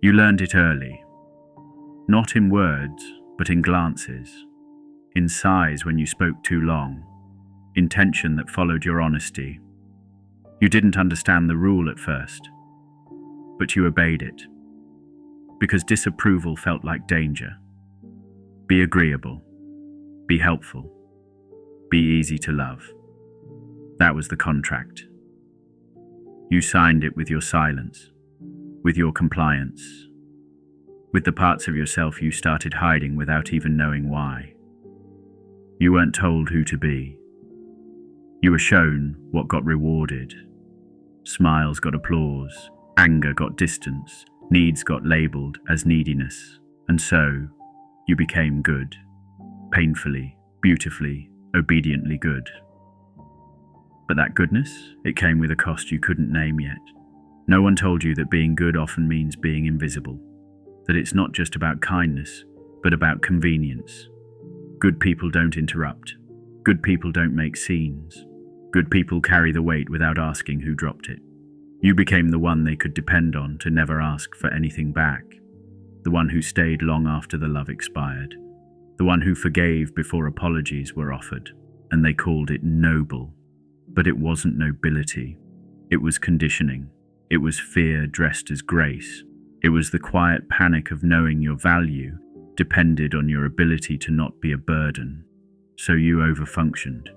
You learned it early, not in words, but in glances, in sighs when you spoke too long, in tension that followed your honesty. You didn't understand the rule at first, but you obeyed it, because disapproval felt like danger. Be agreeable, be helpful, be easy to love. That was the contract. You signed it with your silence, with your compliance, with the parts of yourself you started hiding without even knowing why. You weren't told who to be. You were shown what got rewarded. Smiles got applause, anger got distance, needs got labeled as neediness, and so you became good, painfully, beautifully, obediently good. But that goodness, it came with a cost you couldn't name yet. No one told you that being good often means being invisible, that it's not just about kindness, but about convenience. Good people don't interrupt. Good people don't make scenes. Good people carry the weight without asking who dropped it. You became the one they could depend on to never ask for anything back, the one who stayed long after the love expired, the one who forgave before apologies were offered, and they called it noble. But it wasn't nobility. It was conditioning. It was fear dressed as grace. It was the quiet panic of knowing your value depended on your ability to not be a burden. So you overfunctioned.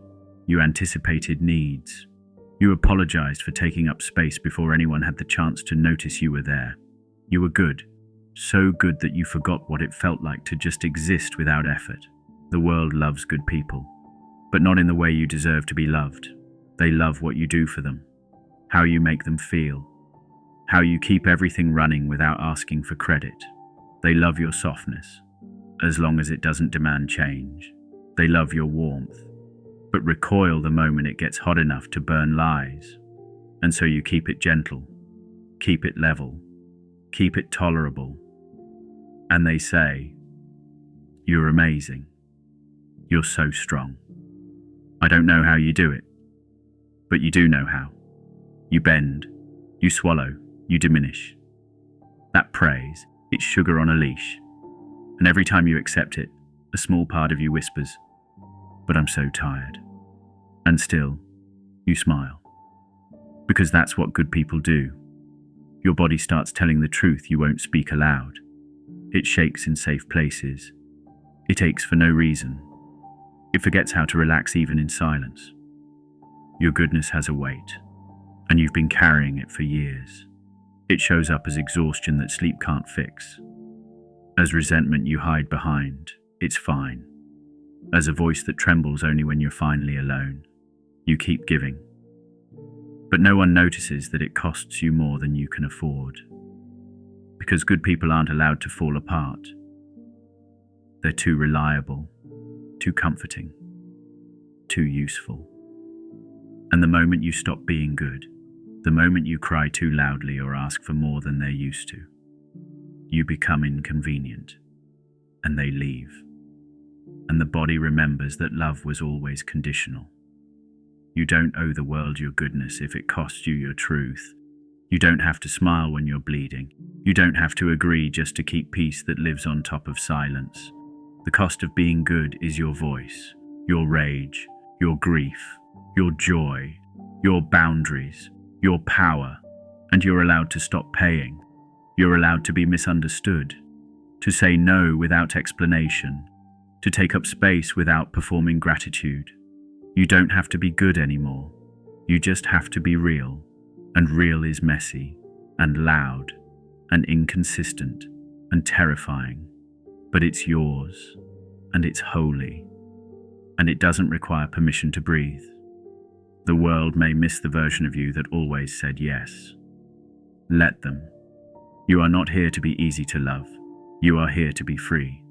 You anticipated needs. You apologized for taking up space before anyone had the chance to notice you were there. You were good. So good that you forgot what it felt like to just exist without effort. The world loves good people, but not in the way you deserve to be loved. They love what you do for them, how you make them feel, how you keep everything running without asking for credit. They love your softness, as long as it doesn't demand change. They love your warmth, but recoil the moment it gets hot enough to burn lies. And so you keep it gentle, keep it level, keep it tolerable. And they say, "You're amazing. You're so strong. I don't know how you do it, but you do know how. You bend, you swallow, you diminish." That praise, it's sugar on a leash. And every time you accept it, a small part of you whispers, "But I'm so tired." And still, you smile. Because that's what good people do. Your body starts telling the truth you won't speak aloud. It shakes in safe places. It aches for no reason. It forgets how to relax even in silence. Your goodness has a weight, and you've been carrying it for years. It shows up as exhaustion that sleep can't fix, as resentment you hide behind, "It's fine," as a voice that trembles only when you're finally alone. You keep giving, but no one notices that it costs you more than you can afford, because good people aren't allowed to fall apart. They're too reliable, too comforting, too useful. And the moment you stop being good, the moment you cry too loudly or ask for more than they're used to, you become inconvenient, and they leave. And the body remembers that love was always conditional. You don't owe the world your goodness if it costs you your truth. You don't have to smile when you're bleeding. You don't have to agree just to keep peace that lives on top of silence. The cost of being good is your voice, your rage, your grief, your joy, your boundaries, your power, and you're allowed to stop paying. You're allowed to be misunderstood, to say no without explanation, to take up space without performing gratitude. You don't have to be good anymore. You just have to be real, and real is messy, and loud, and inconsistent, and terrifying. But it's yours, and it's holy, and it doesn't require permission to breathe. The world may miss the version of you that always said yes. Let them. You are not here to be easy to love. You are here to be free.